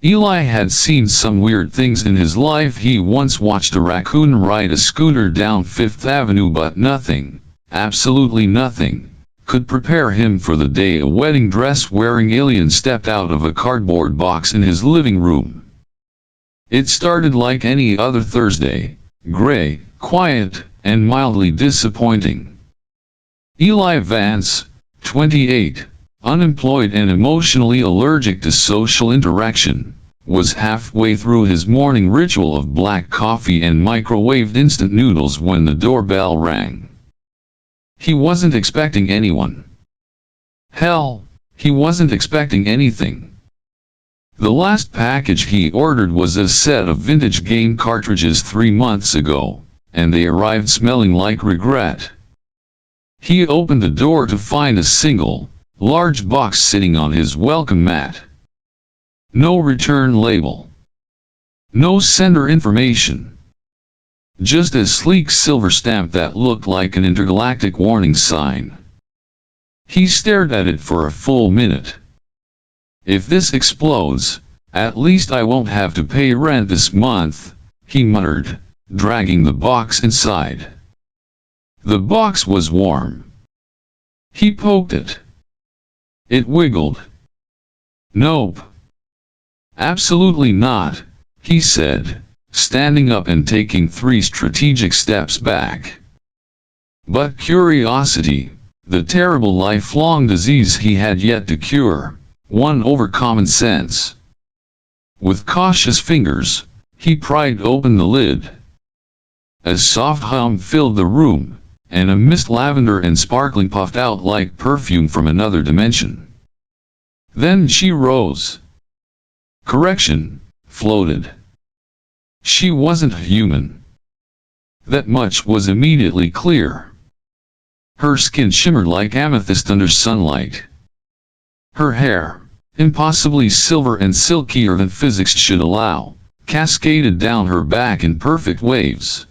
Eli had seen some weird things in his life. He once watched a raccoon ride a scooter down Fifth Avenue, but nothing, absolutely nothing, could prepare him for the day a wedding dress wearing alien stepped out of a cardboard box in his living room. It started like any other Thursday, gray, quiet, and mildly disappointing. Eli Vance, 28, unemployed and emotionally allergic to social interaction, was halfway through his morning ritual of black coffee and microwaved instant noodles when the doorbell rang. He wasn't expecting anyone. Hell, he wasn't expecting anything. The last package he ordered was a set of vintage game cartridges 3 months ago, and they arrived smelling like regret. He opened the door to find a single, large box sitting on his welcome mat. No return label. No sender information. Just a sleek silver stamp that looked like an intergalactic warning sign. He stared at it for a full minute. If this explodes, at least I won't have to pay rent this month, he muttered, dragging the box inside. The box was warm. He poked it. It wiggled. Nope. Absolutely not, he said, standing up and taking 3 strategic steps back. But curiosity, the terrible lifelong disease he had yet to cure, won over common sense. With cautious fingers, he pried open the lid. A soft hum filled the room, and a mist lavender and sparkling puffed out like perfume from another dimension. Then she rose. Correction, floated. She wasn't human. That much was immediately clear. Her skin shimmered like amethyst under sunlight. Her hair, impossibly silver and silkier than physics should allow, cascaded down her back in perfect waves.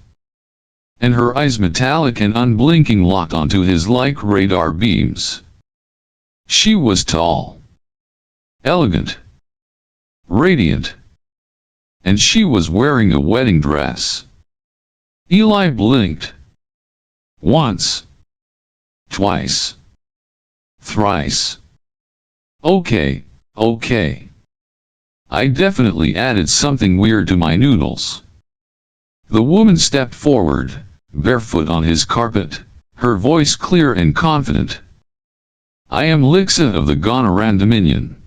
And her eyes, metallic and unblinking, locked onto his like radar beams. She was tall, elegant, radiant, and she was wearing a wedding dress. Eli blinked. Once, twice, thrice. Okay. I definitely added something weird to my noodles. The woman stepped forward, barefoot on his carpet, her voice clear and confident. I am Lyxa of the Gonaran Dominion.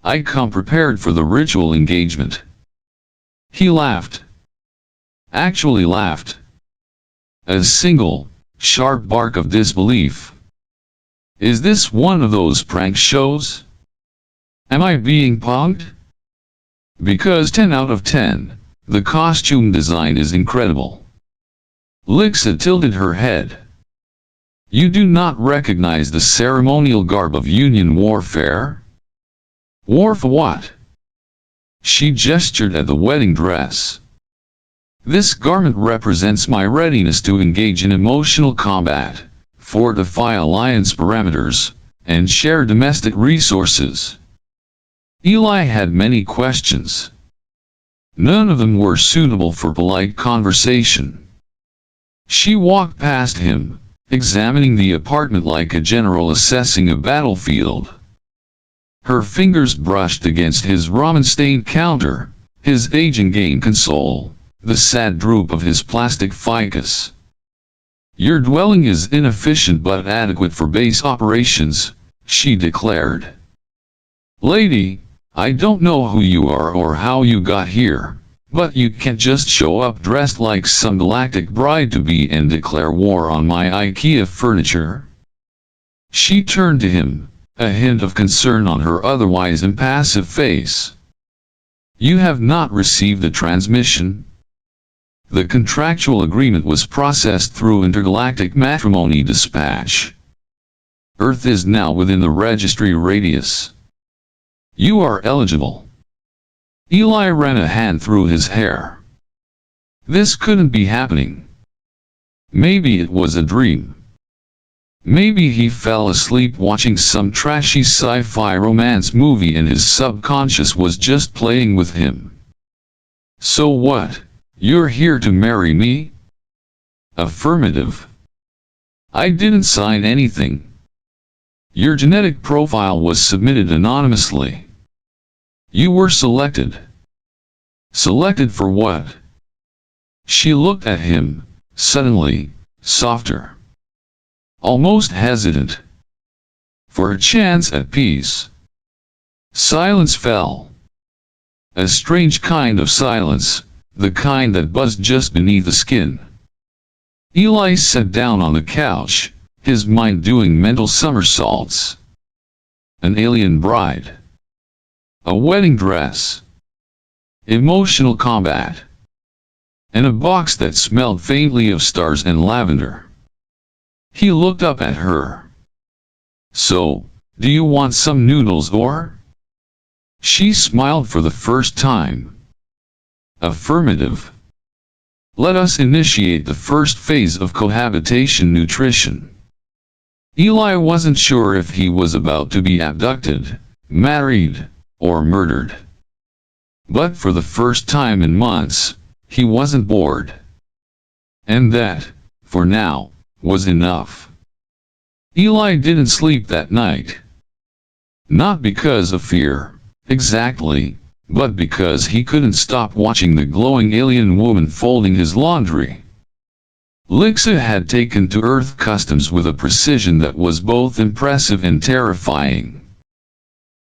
I come prepared for the ritual engagement. He laughed. Actually laughed. A single, sharp bark of disbelief. Is this one of those prank shows? Am I being punked? Because 10 out of 10, the costume design is incredible. Lyxa tilted her head. You do not recognize the ceremonial garb of Union warfare? War for what? She gestured at the wedding dress. This garment represents my readiness to engage in emotional combat, fortify alliance parameters, and share domestic resources. Eli had many questions. None of them were suitable for polite conversation. She walked past him, examining the apartment like a general assessing a battlefield. Her fingers brushed against his ramen-stained counter, his aging game console, the sad droop of his plastic ficus. Your dwelling is inefficient but adequate for base operations, she declared. Lady, I don't know who you are or how you got here, but you can't just show up dressed like some galactic bride-to-be and declare war on my IKEA furniture. She turned to him, a hint of concern on her otherwise impassive face. You have not received the transmission? The contractual agreement was processed through intergalactic matrimony dispatch. Earth is now within the registry radius. You are eligible. Eli ran a hand through his hair. This couldn't be happening. Maybe it was a dream. Maybe he fell asleep watching some trashy sci-fi romance movie and his subconscious was just playing with him. So what? You're here to marry me? Affirmative. I didn't sign anything. Your genetic profile was submitted anonymously. You were selected. Selected for what? She looked at him, suddenly, softer. Almost hesitant. For a chance at peace. Silence fell. A strange kind of silence, the kind that buzzed just beneath the skin. Eli sat down on the couch, his mind doing mental somersaults. An alien bride. A wedding dress. Emotional combat. And a box that smelled faintly of stars and lavender. He looked up at her. So, do you want some noodles or? She smiled for the first time. Affirmative. Let us initiate the first phase of cohabitation nutrition. Eli wasn't sure if he was about to be abducted, married, or murdered. But for the first time in months, he wasn't bored. And that, for now, was enough. Eli didn't sleep that night. Not because of fear, exactly, but because he couldn't stop watching the glowing alien woman folding his laundry. Lyxa had taken to Earth customs with a precision that was both impressive and terrifying.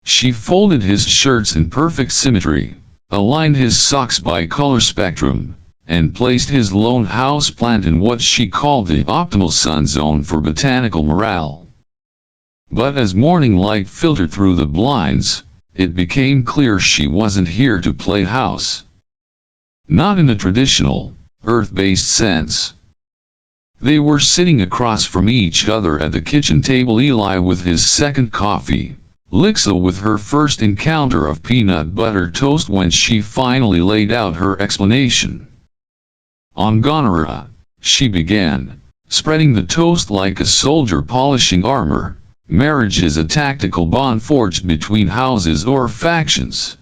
She folded his shirts in perfect symmetry, aligned his socks by color spectrum, and placed his lone house plant in what she called the optimal sun zone for botanical morale. But as morning light filtered through the blinds, it became clear she wasn't here to play house. Not in a traditional, Earth-based sense. They were sitting across from each other at the kitchen table, Eli with his second coffee, Lyxa with her first encounter of peanut butter toast when she finally laid out her explanation. On Gonorrhea, she began, spreading the toast like a soldier polishing armor. Marriage is a tactical bond forged between houses or factions.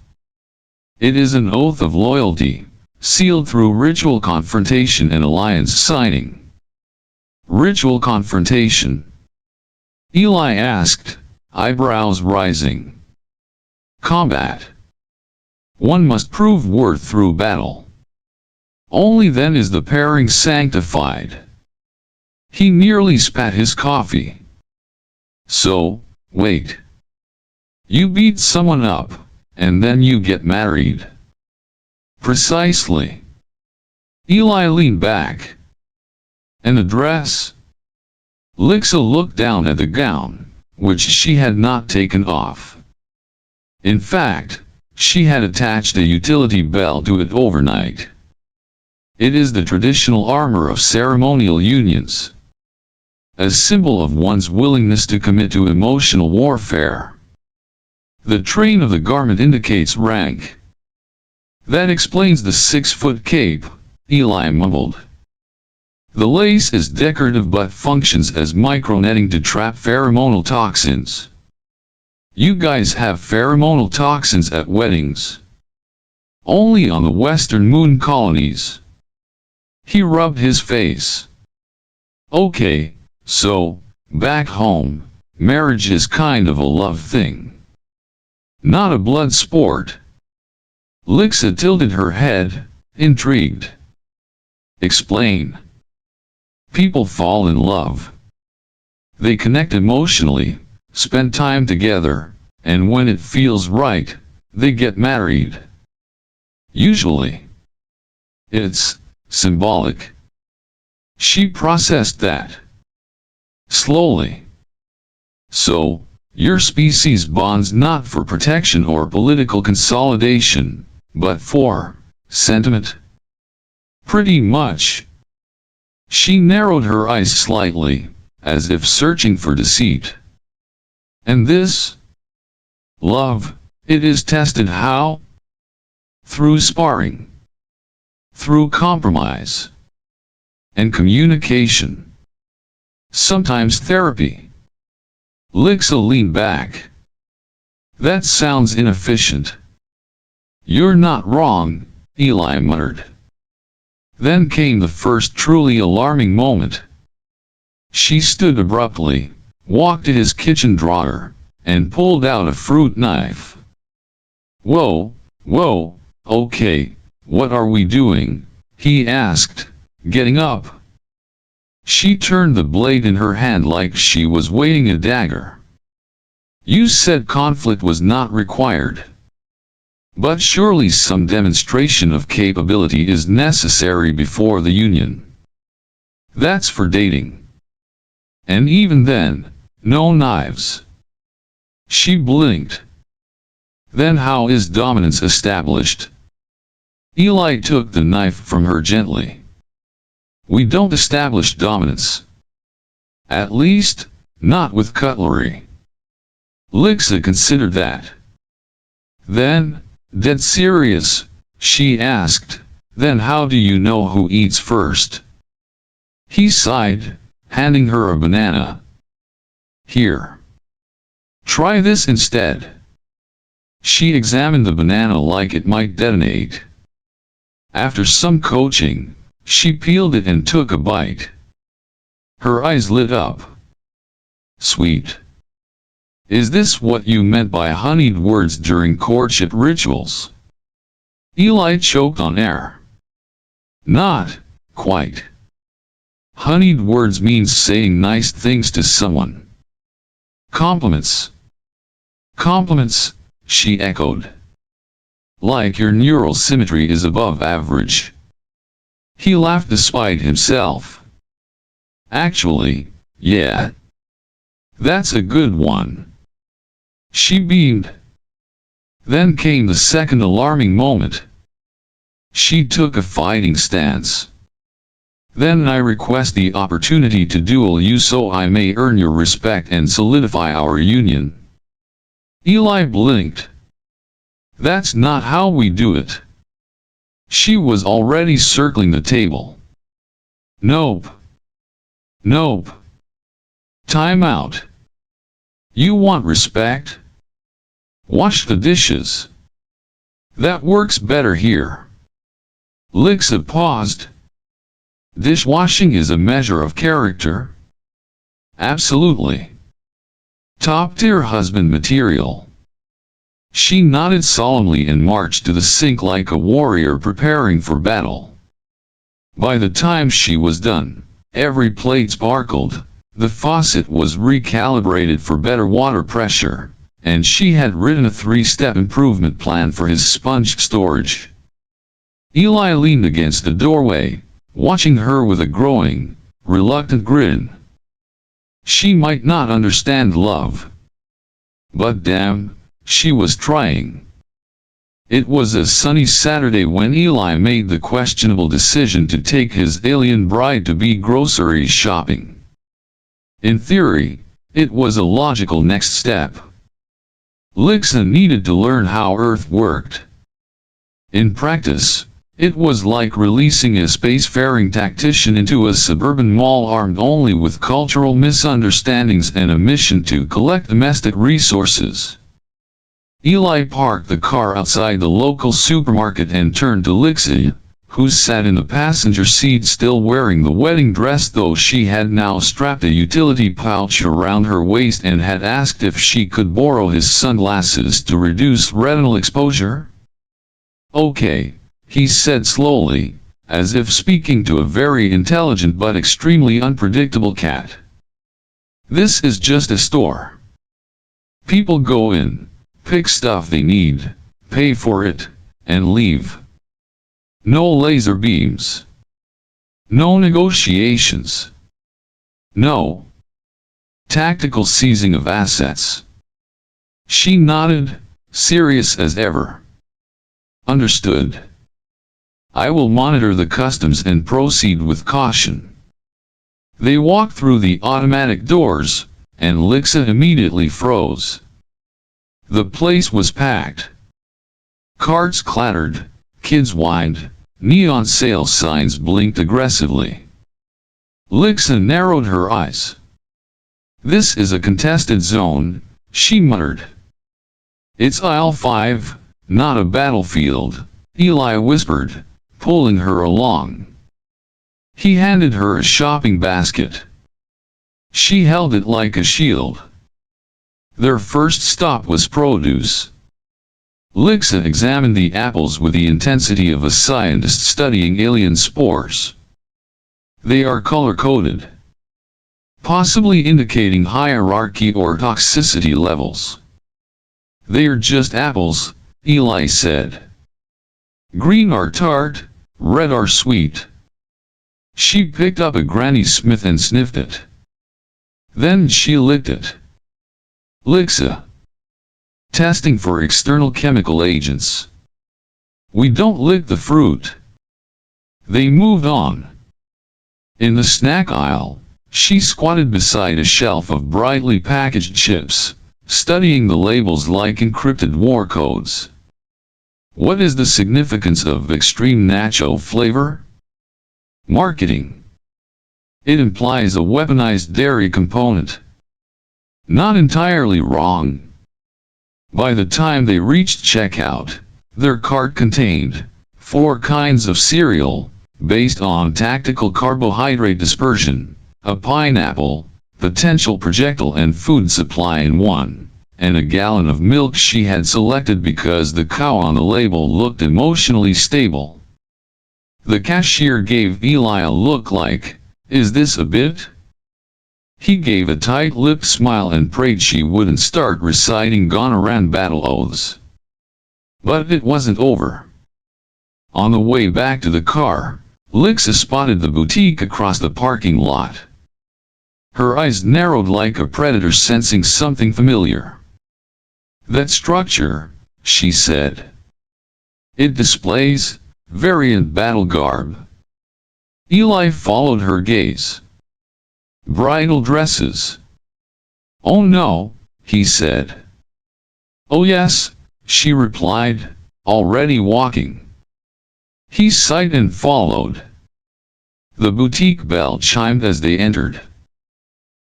It is an oath of loyalty, sealed through ritual confrontation and alliance signing. Ritual confrontation? Eli asked, eyebrows rising. Combat. One must prove worth through battle. Only then is the pairing sanctified. He nearly spat his coffee. So, wait. You beat someone up, and then you get married. Precisely. Eli leaned back. And the dress? Lyxa looked down at the gown, which she had not taken off. In fact, she had attached a utility belt to it overnight. It is the traditional armor of ceremonial unions. A symbol of one's willingness to commit to emotional warfare. The train of the garment indicates rank. That explains the 6-foot cape, Eli mumbled. The lace is decorative but functions as micronetting to trap pheromonal toxins. You guys have pheromonal toxins at weddings. Only on the western moon colonies. He rubbed his face. Okay, so, back home, marriage is kind of a love thing. Not a blood sport. Lyxa tilted her head, intrigued. Explain. People fall in love. They connect emotionally, spend time together, and when it feels right, they get married. Usually. It's symbolic. She processed that. Slowly. So, your species bonds not for protection or political consolidation, but for sentiment? Pretty much. She narrowed her eyes slightly, as if searching for deceit. And this? Love, it is tested how? Through sparring. Through compromise. And communication. Sometimes therapy. Lyxa leaned back. That sounds inefficient. You're not wrong, Eli muttered. Then came the first truly alarming moment. She stood abruptly, walked to his kitchen drawer, and pulled out a fruit knife. Whoa, whoa, okay, what are we doing? He asked, getting up. She turned the blade in her hand like she was weighing a dagger. You said conflict was not required. But surely some demonstration of capability is necessary before the union. That's for dating. And even then, no knives. She blinked. Then how is dominance established? Eli took the knife from her gently. We don't establish dominance. At least, not with cutlery. Lyxa considered that. Then, dead serious, she asked, then how do you know who eats first? He sighed, handing her a banana. Here. Try this instead. She examined the banana like it might detonate. After some coaching, she peeled it and took a bite. Her eyes lit up. Sweet. Is this what you meant by honeyed words during courtship rituals? Eli choked on air. Not quite. Honeyed words means saying nice things to someone. Compliments. Compliments, she echoed. Like your neural symmetry is above average. He laughed despite himself. Actually, yeah. That's a good one. She beamed. Then came the second alarming moment. She took a fighting stance. Then I request the opportunity to duel you so I may earn your respect and solidify our union. Eli blinked. That's not how we do it. She was already circling the table. Nope. Nope. Time out. You want respect? Wash the dishes. That works better here. Lyxa paused. Dishwashing is a measure of character. Absolutely. Top-tier husband material. She nodded solemnly and marched to the sink like a warrior preparing for battle. By the time she was done, every plate sparkled, the faucet was recalibrated for better water pressure, and she had written a 3-step improvement plan for his sponge storage. Eli leaned against the doorway, watching her with a growing, reluctant grin. She might not understand love. But damn, she was trying. It was a sunny Saturday when Eli made the questionable decision to take his alien bride-to-be grocery shopping. In theory, it was a logical next step. Lyxa needed to learn how Earth worked. In practice, it was like releasing a spacefaring tactician into a suburban mall armed only with cultural misunderstandings and a mission to collect domestic resources. Eli parked the car outside the local supermarket and turned to Lyxa, who sat in the passenger seat still wearing the wedding dress, though she had now strapped a utility pouch around her waist and had asked if she could borrow his sunglasses to reduce retinal exposure. Okay, he said slowly, as if speaking to a very intelligent but extremely unpredictable cat. This is just a store. People go in, pick stuff they need, pay for it, and leave. No laser beams. No negotiations. No tactical seizing of assets. She nodded, serious as ever. Understood. I will monitor the customs and proceed with caution. They walked through the automatic doors, and Lyxa immediately froze. The place was packed. Carts clattered, kids whined, neon sale signs blinked aggressively. Lyxa narrowed her eyes. This is a contested zone, she muttered. It's aisle 5, not a battlefield, Eli whispered, pulling her along. He handed her a shopping basket. She held it like a shield. Their first stop was produce. Lyxa examined the apples with the intensity of a scientist studying alien spores. They are color-coded, possibly indicating hierarchy or toxicity levels. They are just apples, Eli said. Green are tart, red are sweet. She picked up a Granny Smith and sniffed it. Then she licked it. Lyxa. Testing for external chemical agents. We don't lick the fruit. They moved on. In the snack aisle, she squatted beside a shelf of brightly packaged chips, studying the labels like encrypted war codes. What is the significance of extreme nacho flavor? Marketing. It implies a weaponized dairy component. Not entirely wrong. By the time they reached checkout, their cart contained 4 kinds of cereal, based on tactical carbohydrate dispersion, a pineapple, potential projectile and food supply in one, and a gallon of milk she had selected because the cow on the label looked emotionally stable. The cashier gave Eli a look like, "Is this a bit?" He gave a tight-lipped smile and prayed she wouldn't start reciting Gonoran battle oaths. But it wasn't over. On the way back to the car, Lyxa spotted the boutique across the parking lot. Her eyes narrowed like a predator sensing something familiar. That structure, she said. It displays variant battle garb. Eli followed her gaze. Bridal dresses. Oh no, he said. Oh yes, she replied, already walking. He sighed and followed. The boutique bell chimed as they entered.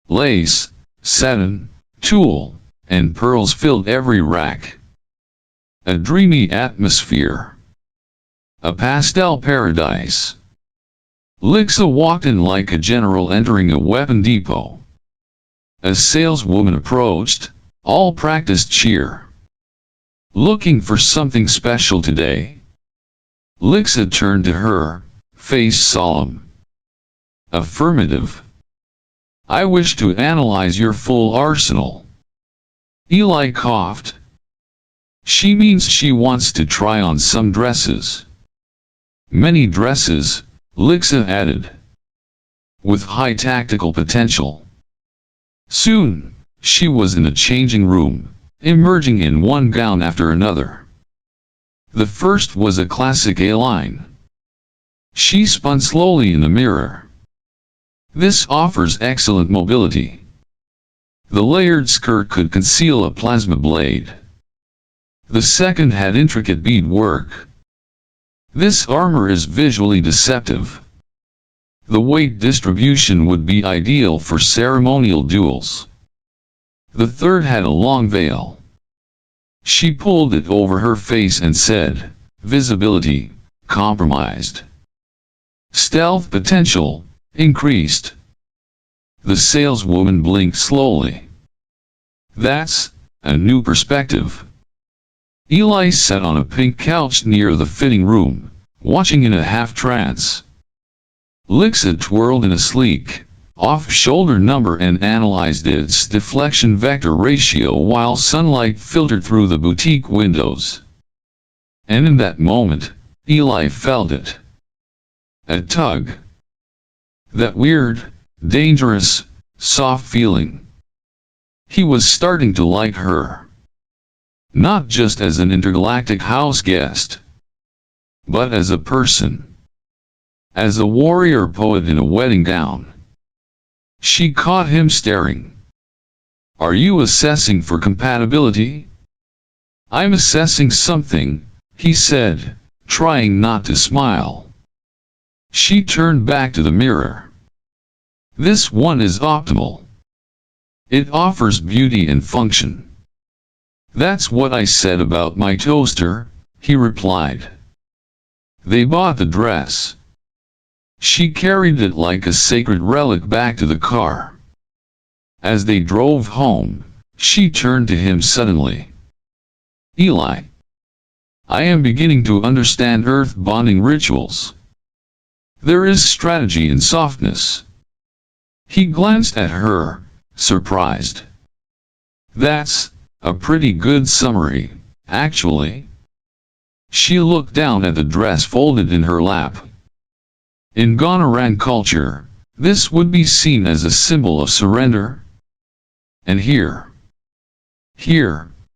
Lace, satin, tulle, and pearls filled every rack. A dreamy atmosphere. A pastel paradise. Lyxa walked in like a general entering a weapon depot. A saleswoman approached, all practiced cheer. Looking for something special today? Lyxa turned to her, face solemn. Affirmative. I wish to analyze your full arsenal. Eli coughed. She means she wants to try on some dresses. Many dresses, Lyxa added. With high tactical potential. Soon, she was in a changing room, emerging in one gown after another. The first was a classic A-line. She spun slowly in the mirror. This offers excellent mobility. The layered skirt could conceal a plasma blade. The second had intricate beadwork. This armor is visually deceptive. The weight distribution would be ideal for ceremonial duels. The third had a long veil. She pulled it over her face and said, visibility, compromised. Stealth potential, increased. The saleswoman blinked slowly. That's a new perspective. Eli sat on a pink couch near the fitting room, watching in a half-trance. Lyxa twirled in a sleek, off-shoulder number and analyzed its deflection vector ratio while sunlight filtered through the boutique windows. And in that moment, Eli felt it. A tug. That weird, dangerous, soft feeling. He was starting to like her. Not just as an intergalactic house guest, but as a person. As a warrior poet in a wedding gown. She caught him staring. Are you assessing for compatibility? I'm assessing something, he said, trying not to smile. She turned back to the mirror. This one is optimal. It offers beauty and function. That's what I said about my toaster, he replied. They bought the dress. She carried it like a sacred relic back to the car. As they drove home, she turned to him suddenly. Eli, I am beginning to understand Earth bonding rituals. There is strategy in softness. He glanced at her, surprised. That's a pretty good summary, actually. She looked down at the dress folded in her lap. In Gonoran culture, this would be seen as a symbol of surrender. And here,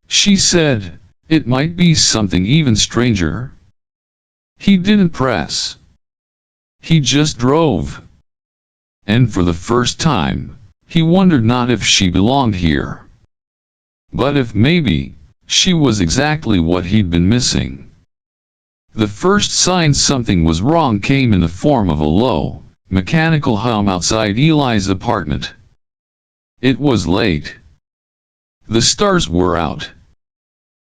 she said, it might be something even stranger. He didn't press. He just drove. And for the first time, he wondered not if she belonged here, but if maybe, she was exactly what he'd been missing. The first sign something was wrong came in the form of a low, mechanical hum outside Eli's apartment. It was late. The stars were out.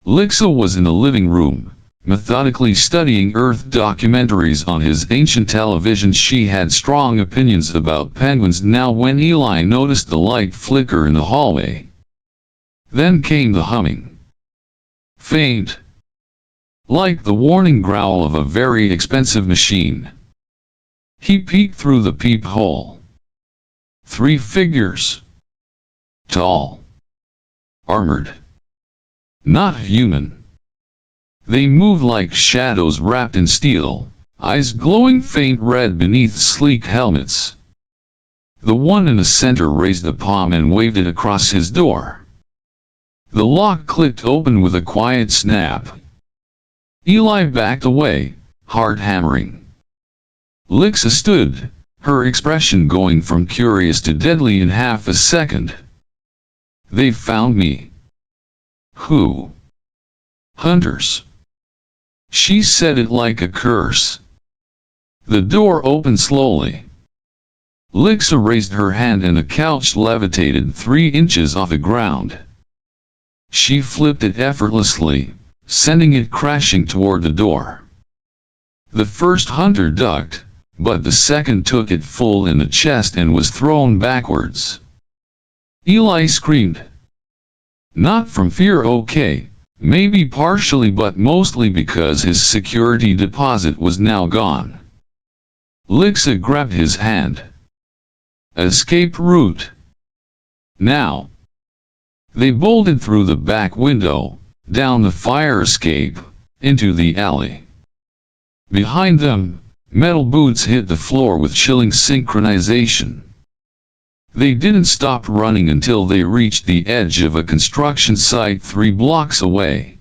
Lyxa was in the living room, methodically studying Earth documentaries on his ancient television. She had strong opinions about penguins now when Eli noticed the light flicker in the hallway. Then came the humming. Faint. Like the warning growl of a very expensive machine. He peeked through the peephole. 3 figures. Tall. Armored. Not human. They moved like shadows wrapped in steel, eyes glowing faint red beneath sleek helmets. The one in the center raised a palm and waved it across his door. The lock clicked open with a quiet snap. Eli backed away, heart hammering. Lyxa stood, her expression going from curious to deadly in half a second. They found me. Who? Hunters. She said it like a curse. The door opened slowly. Lyxa raised her hand and the couch levitated 3 inches off the ground. She flipped it effortlessly, sending it crashing toward the door. The first hunter ducked, but the second took it full in the chest and was thrown backwards. Eli screamed. Not from fear, okay, maybe partially but mostly because his security deposit was now gone. Lyxa grabbed his hand. Escape route. Now. They bolted through the back window, down the fire escape, into the alley. Behind them, metal boots hit the floor with chilling synchronization. They didn't stop running until they reached the edge of a construction site 3 blocks away.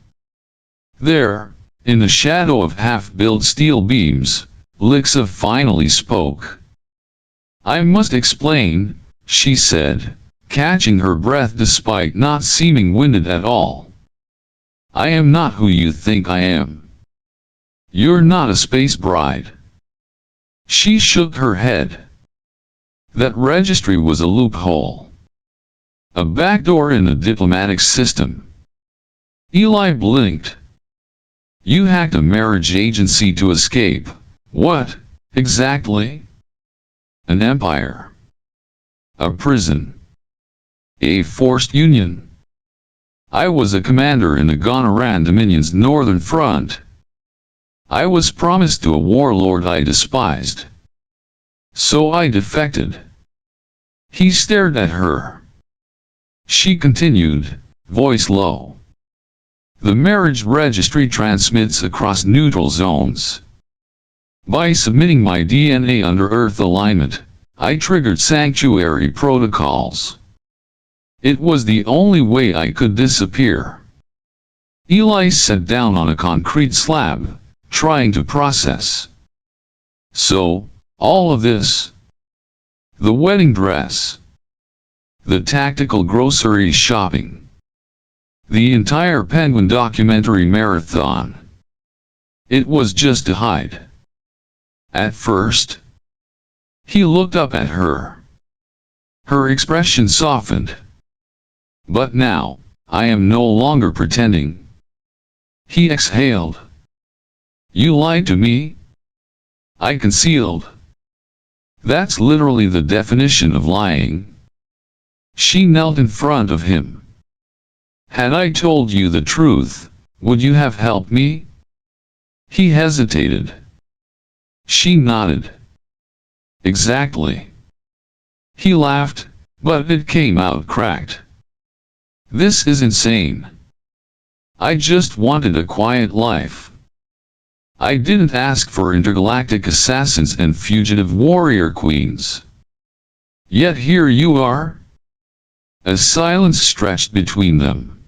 There, in the shadow of half-built steel beams, Lyxa finally spoke. I must explain, she said, catching her breath despite not seeming winded at all. I am not who you think I am. You're not a space bride. She shook her head. That registry was a loophole. A backdoor in the diplomatic system. Eli blinked. You hacked a marriage agency to escape. What, exactly? An empire. A prison. A forced union. I was a commander in the Gonoran Dominion's northern front. I was promised to a warlord I despised. So I defected. He stared at her. She continued, voice low. The marriage registry transmits across neutral zones. By submitting my DNA under Earth alignment, I triggered sanctuary protocols. It was the only way I could disappear. Eli sat down on a concrete slab, trying to process. So, all of this. The wedding dress. The tactical grocery shopping. The entire Penguin documentary marathon. It was just to hide. At first. He looked up at her. Her expression softened. But now, I am no longer pretending. He exhaled. You lied to me? I concealed. That's literally the definition of lying. She knelt in front of him. Had I told you the truth, would you have helped me? He hesitated. She nodded. Exactly. He laughed, but it came out cracked. This is insane. I just wanted a quiet life. I didn't ask for intergalactic assassins and fugitive warrior queens. Yet here you are. A silence stretched between them.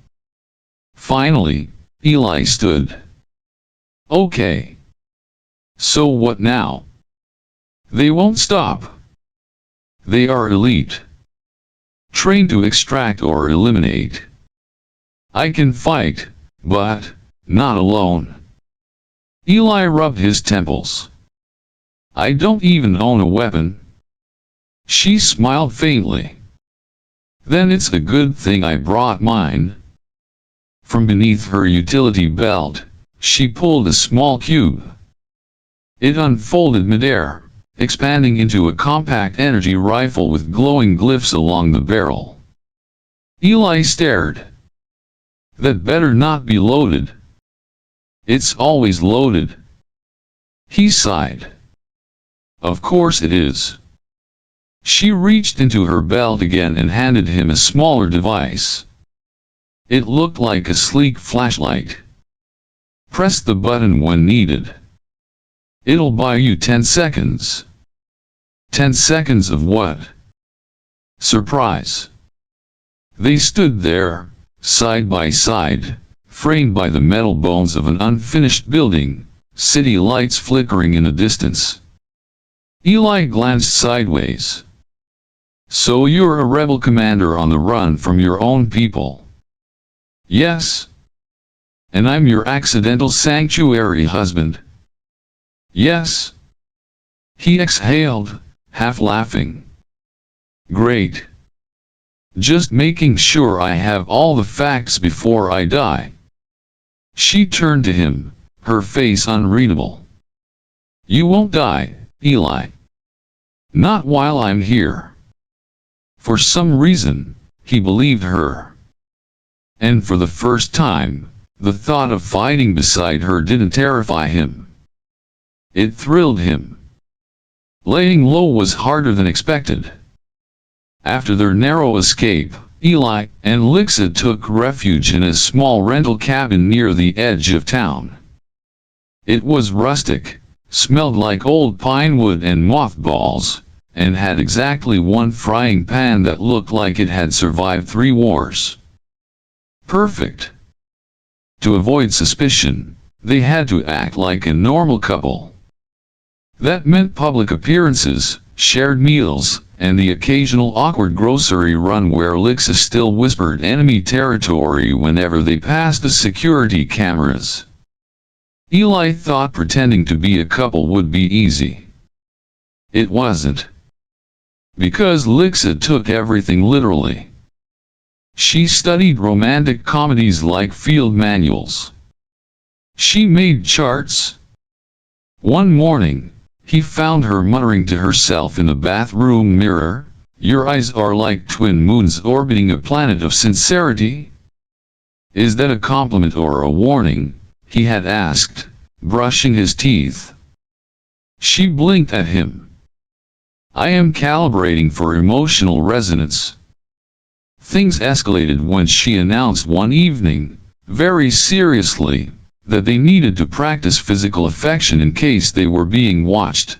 Finally, Eli stood. Okay. So what now? They won't stop. They are elite. Trained to extract or eliminate. I can fight, but not alone. Eli rubbed his temples. I don't even own a weapon. She smiled faintly. Then it's a good thing I brought mine. From beneath her utility belt, she pulled a small cube. It unfolded midair, expanding into a compact energy rifle with glowing glyphs along the barrel. Eli stared. That better not be loaded. It's always loaded. He sighed. Of course it is. She reached into her belt again and handed him a smaller device. It looked like a sleek flashlight. Press the button when needed. It'll buy you 10 seconds. 10 seconds of what? Surprise. They stood there, side by side, framed by the metal bones of an unfinished building, city lights flickering in the distance. Eli glanced sideways. So you're a rebel commander on the run from your own people? Yes. And I'm your accidental sanctuary husband? Yes. He exhaled, half laughing. Great. Just making sure I have all the facts before I die. She turned to him, her face unreadable. You won't die, Eli. Not while I'm here. For some reason, he believed her. And for the first time, the thought of fighting beside her didn't terrify him. It thrilled him. Laying low was harder than expected. After their narrow escape, Eli and Lyxa took refuge in a small rental cabin near the edge of town. It was rustic, smelled like old pine wood and mothballs, and had exactly one frying pan that looked like it had survived 3 wars. Perfect. To avoid suspicion, they had to act like a normal couple. That meant public appearances, shared meals, and the occasional awkward grocery run where Lyxa still whispered enemy territory whenever they passed the security cameras. Eli thought pretending to be a couple would be easy. It wasn't. Because Lyxa took everything literally. She studied romantic comedies like field manuals. She made charts. One morning, he found her muttering to herself in the bathroom mirror, "Your eyes are like twin moons orbiting a planet of sincerity." Is that a compliment or a warning? He had asked, brushing his teeth. She blinked at him. I am calibrating for emotional resonance. Things escalated when she announced one evening, very seriously, that they needed to practice physical affection in case they were being watched.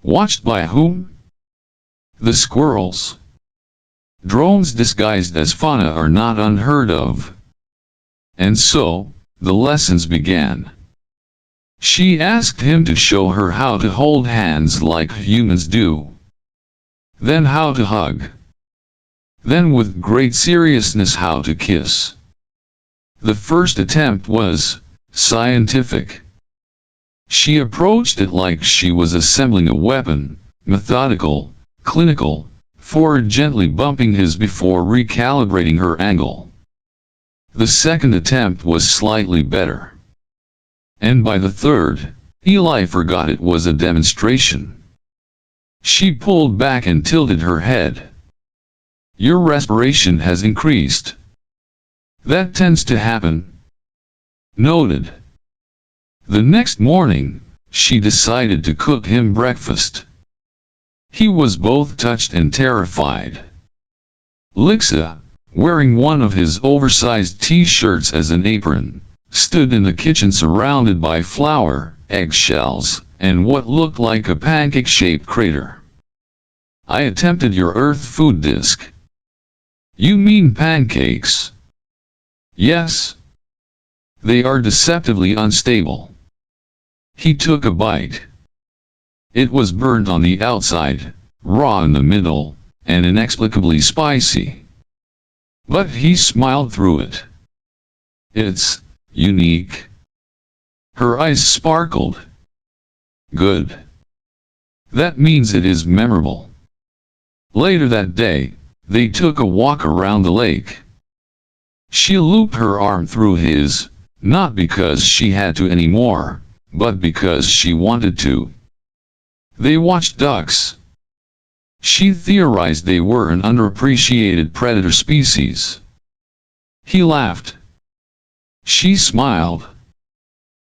Watched by whom? The squirrels. Drones disguised as fauna are not unheard of. And so, the lessons began. She asked him to show her how to hold hands like humans do. Then how to hug. Then with great seriousness how to kiss. The first attempt was scientific. She approached it like she was assembling a weapon, methodical, clinical, forward gently bumping his before recalibrating her angle. The second attempt was slightly better. And by the third, Eli forgot it was a demonstration. She pulled back and tilted her head. Your respiration has increased. That tends to happen. Noted. The next morning, she decided to cook him breakfast. He was both touched and terrified. Lyxa, wearing one of his oversized t-shirts as an apron, stood in the kitchen surrounded by flour, eggshells, and what looked like a pancake-shaped crater. I attempted your Earth food disk. You mean pancakes? Yes. They are deceptively unstable. He took a bite. It was burnt on the outside, raw in the middle, and inexplicably spicy. But he smiled through it. It's unique. Her eyes sparkled. Good. That means it is memorable. Later that day, they took a walk around the lake. She looped her arm through his, not because she had to anymore, but because she wanted to. They watched ducks. She theorized they were an underappreciated predator species. He laughed. She smiled.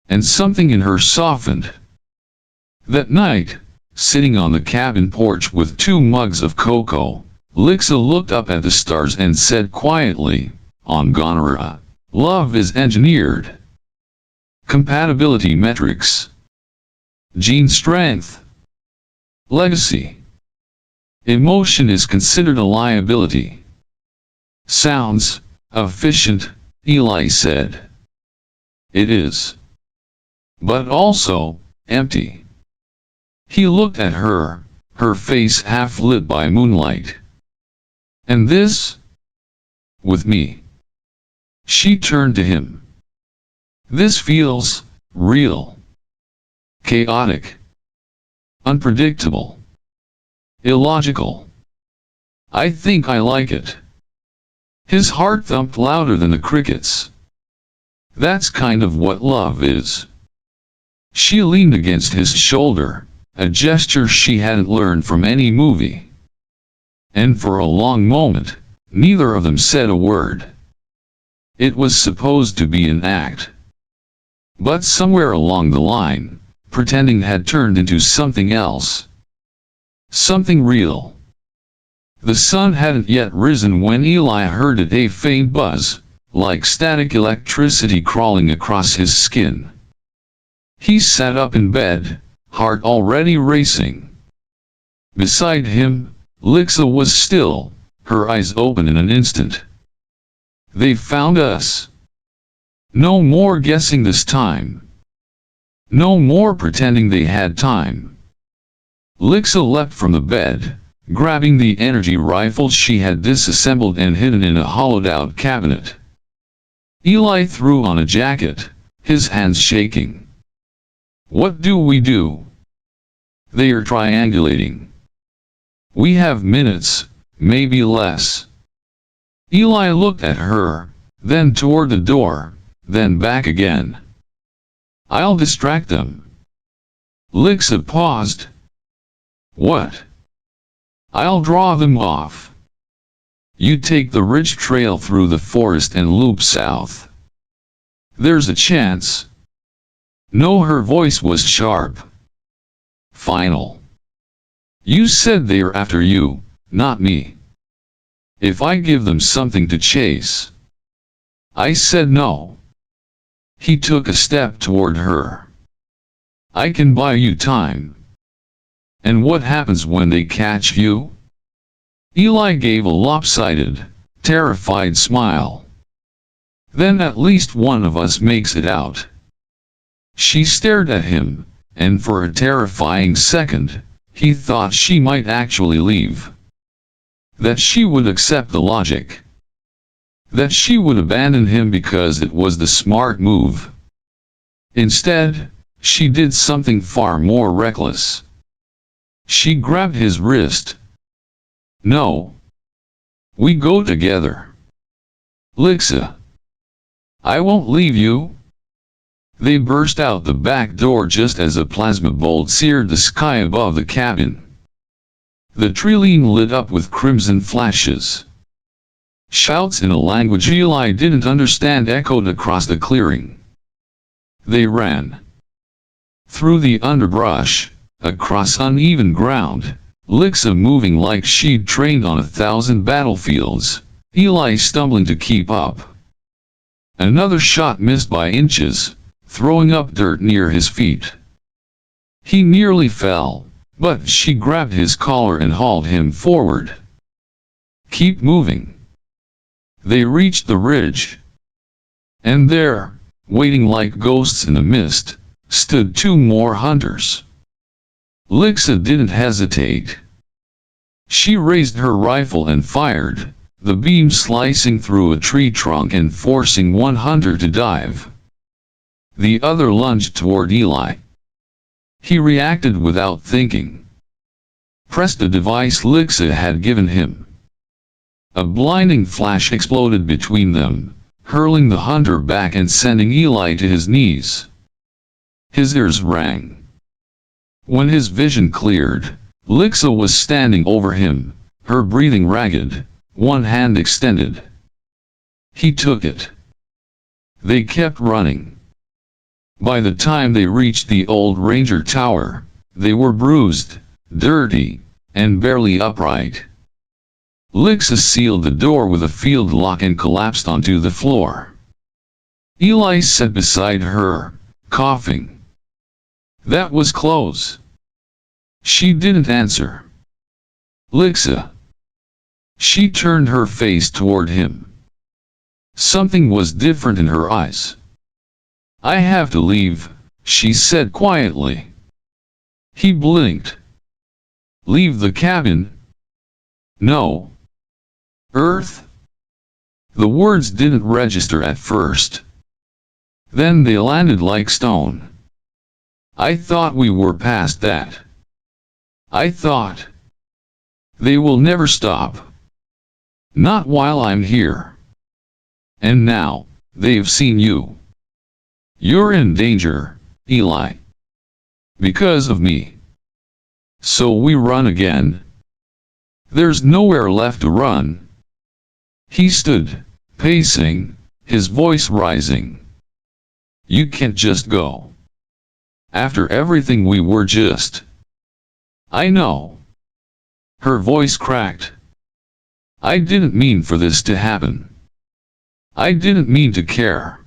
And something in her softened. That night, sitting on the cabin porch with 2 mugs of cocoa, Lyxa looked up at the stars and said quietly, on gonorrhea, love is engineered. Compatibility metrics. Gene strength. Legacy. Emotion is considered a liability. Sounds efficient, Eli said. It is. But also empty. He looked at her, her face half lit by moonlight. And this? With me. She turned to him. This feels real. Chaotic. Unpredictable. Illogical. I think I like it. His heart thumped louder than the crickets. That's kind of what love is. She leaned against his shoulder, a gesture she hadn't learned from any movie. And for a long moment, neither of them said a word. It was supposed to be an act. But somewhere along the line, pretending had turned into something else. Something real. The sun hadn't yet risen when Eli heard a faint buzz, like static electricity crawling across his skin. He sat up in bed, heart already racing. Beside him, Lyxa was still, her eyes open in an instant. They found us. No more guessing this time. No more pretending they had time. Lyxa leapt from the bed, grabbing the energy rifle she had disassembled and hidden in a hollowed-out cabinet. Eli threw on a jacket, his hands shaking. What do we do? They are triangulating. We have minutes, maybe less. Eli looked at her, then toward the door, then back again. I'll distract them. Lyxa paused. What? I'll draw them off. You take the ridge trail through the forest and loop south. There's a chance. No, her voice was sharp. Final. You said they're after you, not me. If I give them something to chase. I said no. He took a step toward her. I can buy you time. And what happens when they catch you? Eli gave a lopsided, terrified smile. Then at least one of us makes it out. She stared at him, and for a terrifying second, he thought she might actually leave. That she would accept the logic. That she would abandon him because it was the smart move. Instead, she did something far more reckless. She grabbed his wrist. No. We go together. Lyxa. I won't leave you. They burst out the back door just as a plasma bolt seared the sky above the cabin. The trilene lit up with crimson flashes. Shouts in a language Eli didn't understand echoed across the clearing. They ran. Through the underbrush, across uneven ground, Lyxa moving like she'd trained on 1,000 battlefields, Eli stumbling to keep up. Another shot missed by inches, throwing up dirt near his feet. He nearly fell, but she grabbed his collar and hauled him forward. Keep moving. They reached the ridge. And there, waiting like ghosts in the mist, stood 2 more hunters. Lyxa didn't hesitate. She raised her rifle and fired, the beam slicing through a tree trunk and forcing one hunter to dive. The other lunged toward Eli. He reacted without thinking. Pressed the device Lyxa had given him. A blinding flash exploded between them, hurling the hunter back and sending Eli to his knees. His ears rang. When his vision cleared, Lyxa was standing over him, her breathing ragged, one hand extended. He took it. They kept running. By the time they reached the old ranger tower, they were bruised, dirty, and barely upright. Lyxa sealed the door with a field lock and collapsed onto the floor. Eli sat beside her, coughing. That was close. She didn't answer. Lyxa. She turned her face toward him. Something was different in her eyes. I have to leave, she said quietly. He blinked. Leave the cabin? No. Earth? The words didn't register at first. Then they landed like stone. I thought we were past that. I thought. They will never stop. Not while I'm here. And now, they've seen you. You're in danger, Eli. Because of me. So we run again. There's nowhere left to run. He stood, pacing, his voice rising. You can't just go. After everything we were just. I know. Her voice cracked. I didn't mean for this to happen. I didn't mean to care.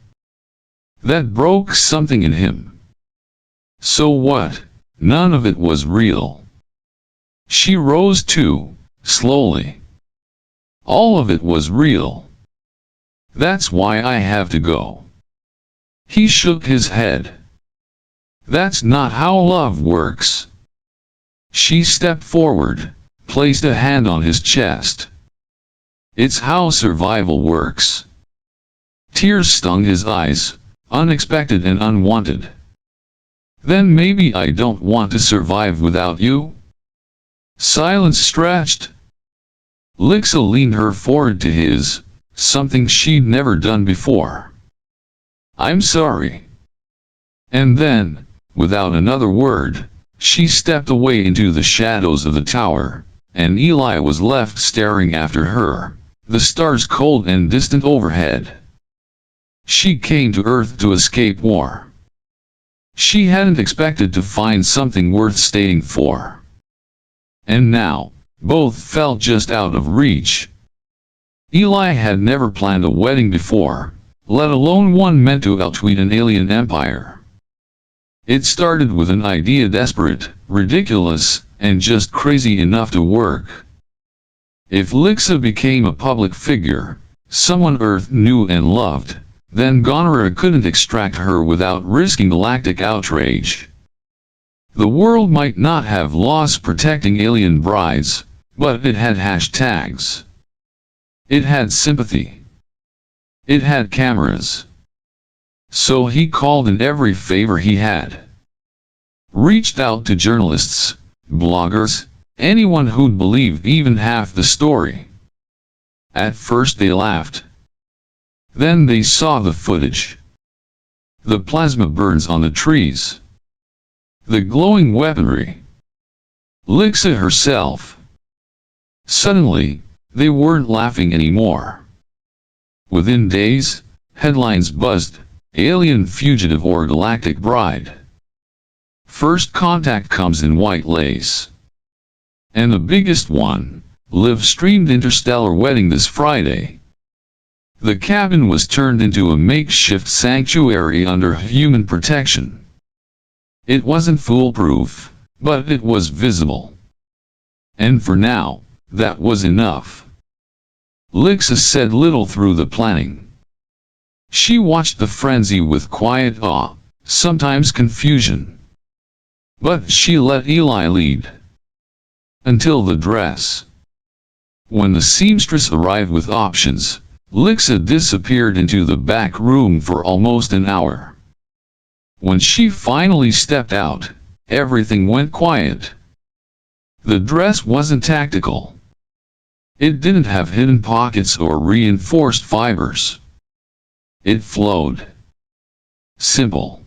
That broke something in him. So what? None of it was real. She rose too, slowly. All of it was real. That's why I have to go. He shook his head. That's not how love works. She stepped forward, placed a hand on his chest. It's how survival works. Tears stung his eyes, unexpected and unwanted. Then maybe I don't want to survive without you? Silence stretched. Lyxa leaned her forehead to his, something she'd never done before. I'm sorry. And then, without another word, she stepped away into the shadows of the tower, and Eli was left staring after her, the stars cold and distant overhead. She came to Earth to escape war. She hadn't expected to find something worth staying for. And now, both felt just out of reach. Eli had never planned a wedding before, let alone one meant to outwit an alien empire. It started with an idea desperate, ridiculous, and just crazy enough to work. If Lyxa became a public figure, someone Earth knew and loved, then Gonera couldn't extract her without risking galactic outrage. The world might not have laws protecting alien brides, but it had hashtags. It had sympathy. It had cameras. So he called in every favor he had. Reached out to journalists, bloggers, anyone who'd believe even half the story. At first they laughed. Then they saw the footage. The plasma burns on the trees. The glowing weaponry. Lyxa herself. Suddenly, they weren't laughing anymore. Within days, headlines buzzed, alien fugitive or galactic bride. First contact comes in white lace. And the biggest one, live-streamed interstellar wedding this Friday. The cabin was turned into a makeshift sanctuary under human protection. It wasn't foolproof, but it was visible. And for now, that was enough. Lyxa said little through the planning. She watched the frenzy with quiet awe, sometimes confusion. But she let Eli lead. Until the dress. When the seamstress arrived with options, Lyxa disappeared into the back room for almost an hour. When she finally stepped out, everything went quiet. The dress wasn't tactical. It didn't have hidden pockets or reinforced fibers. It flowed. Simple.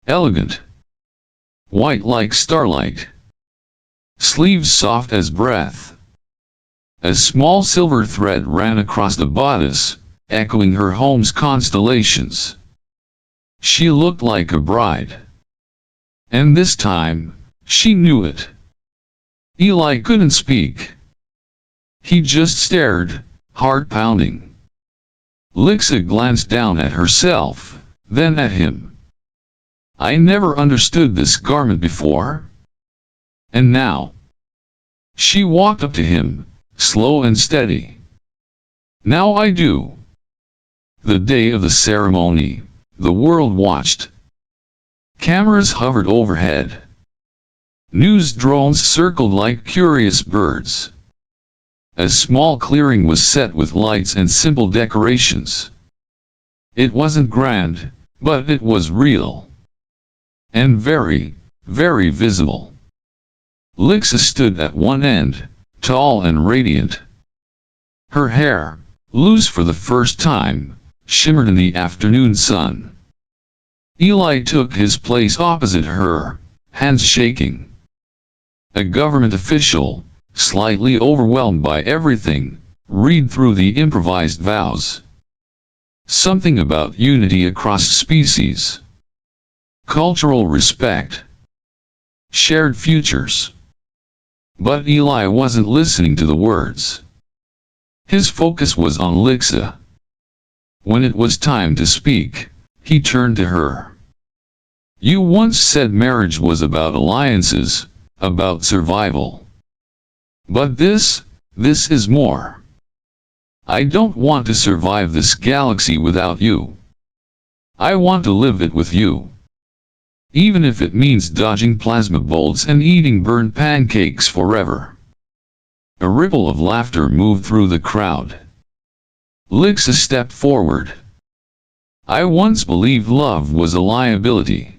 Elegant. White like starlight. Sleeves soft as breath. A small silver thread ran across the bodice, echoing her home's constellations. She looked like a bride. And this time, she knew it. Eli couldn't speak. He just stared, heart pounding. Lyxa glanced down at herself, then at him. I never understood this garment before. And now. She walked up to him, slow and steady. Now I do. The day of the ceremony, the world watched. Cameras hovered overhead. News drones circled like curious birds. A small clearing was set with lights and simple decorations. It wasn't grand, but it was real. And very, very visible. Lyxa stood at one end, tall and radiant. Her hair, loose for the first time, shimmered in the afternoon sun. Eli took his place opposite her, hands shaking. A government official, slightly overwhelmed by everything, read through the improvised vows. Something about unity across species. Cultural respect. Shared futures. But Eli wasn't listening to the words. His focus was on Lyxa. When it was time to speak, he turned to her. You once said marriage was about alliances, about survival. But this is more. I don't want to survive this galaxy without you. I want to live it with you. Even if it means dodging plasma bolts and eating burnt pancakes forever. A ripple of laughter moved through the crowd. Lyxa stepped forward. I once believed love was a liability.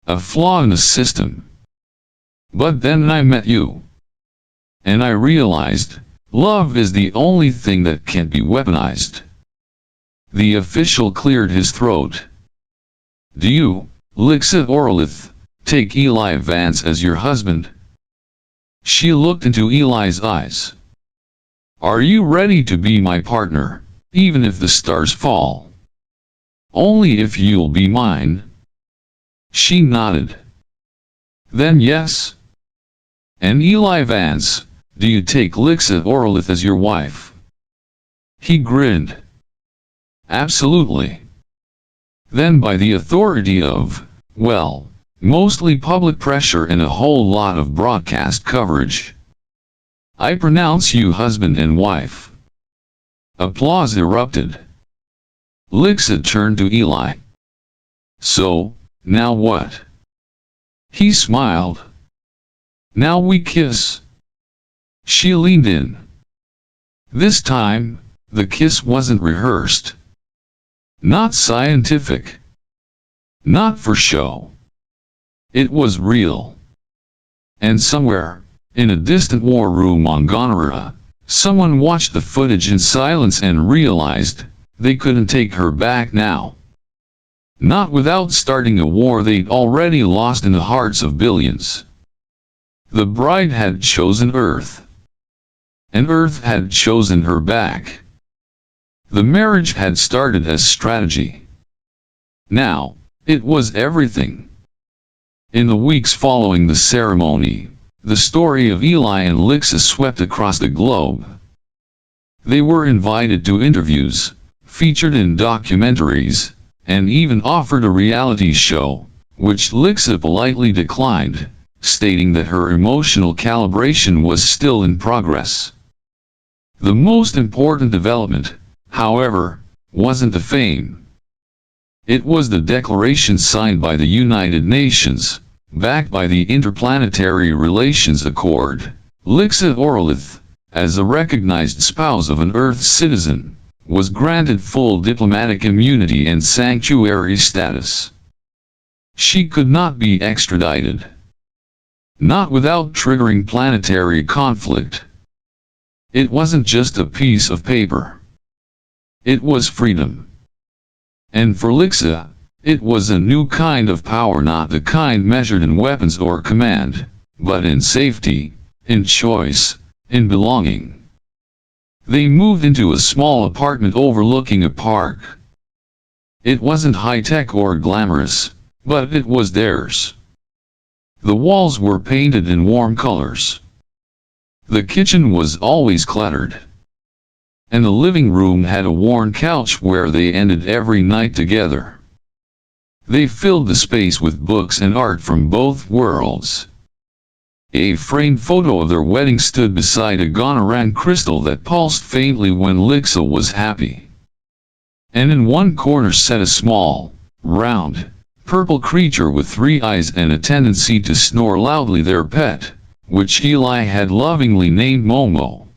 A flaw in the system. But then I met you. And I realized, love is the only thing that can't be weaponized. The official cleared his throat. Do you, Lyxa Orlith, take Eli Vance as your husband? She looked into Eli's eyes. Are you ready to be my partner, even if the stars fall? Only if you'll be mine. She nodded. Then yes. And Eli Vance, do you take Lyxa Orlith as your wife? He grinned. Absolutely. Then by the authority of, well, mostly public pressure and a whole lot of broadcast coverage, I pronounce you husband and wife. Applause erupted. Lyxa turned to Eli. So, now what? He smiled. Now we kiss. She leaned in. This time, the kiss wasn't rehearsed. Not scientific. Not for show. It was real. And somewhere, In a distant war room on Gonera, someone watched the footage in silence and realized they couldn't take her back now. Not without starting a war they'd already lost in the hearts of billions. The bride had chosen Earth, and Earth had chosen her back. The marriage had started as strategy. Now, it was everything. In the weeks following the ceremony, the story of Eli and Lyxa swept across the globe. They were invited to interviews, featured in documentaries, and even offered a reality show, which Lyxa politely declined, stating that her emotional calibration was still in progress. The most important development, however, wasn't the fame. It was the declaration signed by the United Nations, backed by the Interplanetary Relations Accord. Lyxa Orlith, as a recognized spouse of an Earth citizen, was granted full diplomatic immunity and sanctuary status. She could not be extradited. Not without triggering planetary conflict. It wasn't just a piece of paper. It was freedom. And for Lyxa, it was a new kind of power, not the kind measured in weapons or command, but in safety, in choice, in belonging. They moved into a small apartment overlooking a park. It wasn't high-tech or glamorous, but it was theirs. The walls were painted in warm colors. The kitchen was always cluttered. And the living room had a worn couch where they ended every night together. They filled the space with books and art from both worlds. A framed photo of their wedding stood beside a Gonaran crystal that pulsed faintly when Lyxa was happy. And in one corner sat a small, round, purple creature with 3 eyes and a tendency to snore loudly, their pet, which Eli had lovingly named Momo.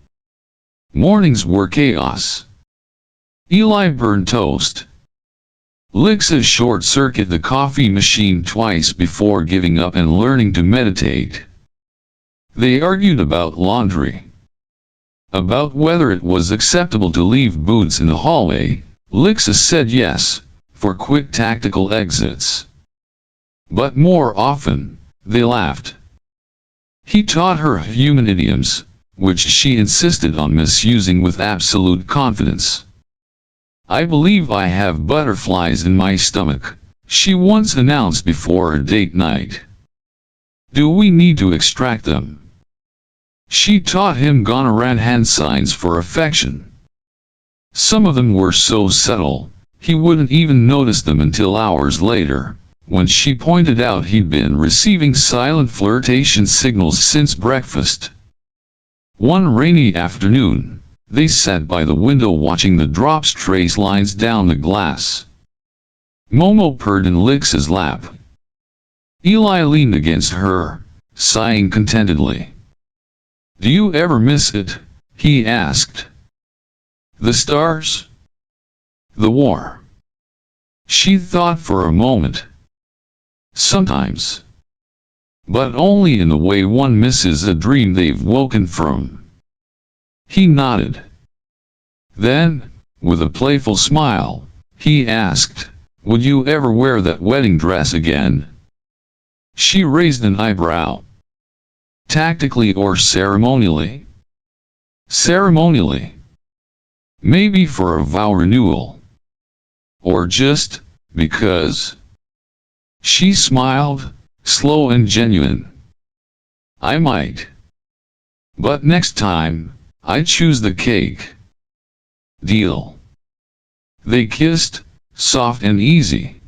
Mornings were chaos. Eli burned toast. Lyxa short-circuited the coffee machine twice before giving up and learning to meditate. They argued about laundry. About whether it was acceptable to leave boots in the hallway. Lyxa said yes, for quick tactical exits. But more often, they laughed. He taught her human idioms, which she insisted on misusing with absolute confidence. "I believe I have butterflies in my stomach," she once announced before a date night. "Do we need to extract them?" She taught him Gonaran hand signs for affection. Some of them were so subtle, he wouldn't even notice them until hours later, when she pointed out he'd been receiving silent flirtation signals since breakfast. One rainy afternoon, they sat by the window watching the drops trace lines down the glass. Momo purred in Lyxa's lap. Eli leaned against her, sighing contentedly. "Do you ever miss it?" he asked. "The stars? The war?" She thought for a moment. "Sometimes. But only in the way one misses a dream they've woken from." He nodded. Then, with a playful smile, he asked, "Would you ever wear that wedding dress again?" She raised an eyebrow. "Tactically or ceremonially?" "Ceremonially. Maybe for a vow renewal. Or just because." She smiled, slow and genuine. "I might. But next time, I choose the cake. Deal." They kissed, soft and easy.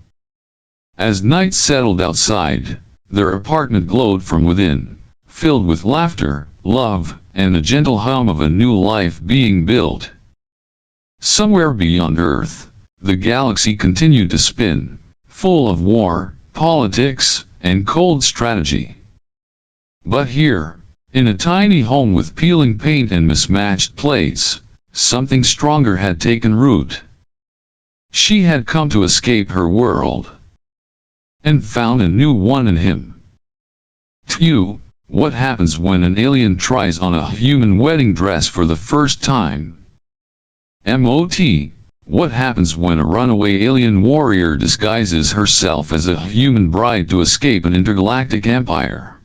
As night settled outside, their apartment glowed from within, filled with laughter, love, and the gentle hum of a new life being built. Somewhere beyond Earth, the galaxy continued to spin, full of war, politics, and cold strategy. But here, in a tiny home with peeling paint and mismatched plates, something stronger had taken root. She had come to escape her world. And found a new one in him. Tue, What happens when an alien tries on a human wedding dress for the first time? MOT. What happens when a runaway alien warrior disguises herself as a human bride to escape an intergalactic empire?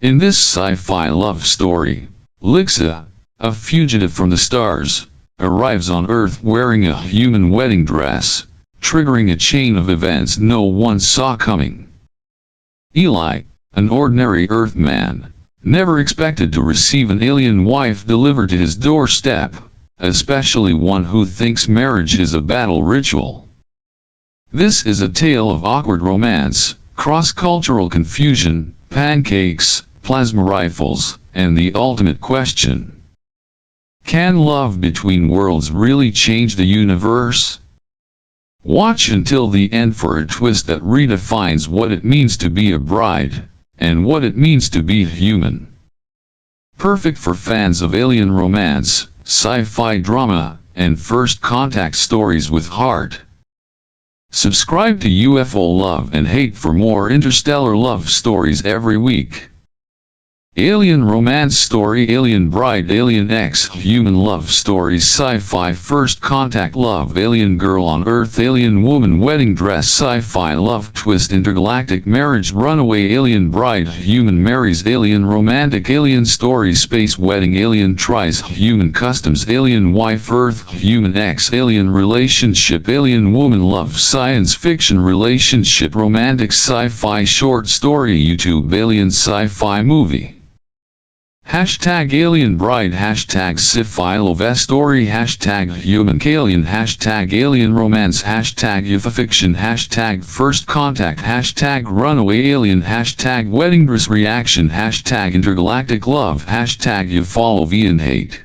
In this sci-fi love story, Lyxa, a fugitive from the stars, arrives on Earth wearing a human wedding dress, triggering a chain of events no one saw coming. Eli, an ordinary Earthman, never expected to receive an alien wife delivered to his doorstep, especially one who thinks marriage is a battle ritual. This is a tale of awkward romance, cross-cultural confusion, pancakes, plasma rifles, and the ultimate question: can love between worlds really change the universe? Watch until the end for a twist that redefines what it means to be a bride, and what it means to be human. Perfect for fans of alien romance, sci-fi drama, and first contact stories with heart. Subscribe to UFO Love and Hate for more interstellar love stories every week. Alien romance story, alien bride, alien ex, human love stories, sci-fi first contact love, alien girl on Earth, alien woman wedding dress, sci-fi love twist, intergalactic marriage, runaway alien bride, human marries, alien romantic, alien story, space wedding, alien tries, human customs, alien wife, Earth, human ex, alien relationship, alien woman love, science fiction relationship, romantic, sci-fi short story, YouTube alien sci-fi movie. Hashtag alien bride, hashtag sci-fi love story, hashtag human alien, hashtag alien romance, hashtag UFO fiction, hashtag first contact, hashtag runaway alien, hashtag wedding dress reaction, hashtag intergalactic love, hashtag UFO love and hate.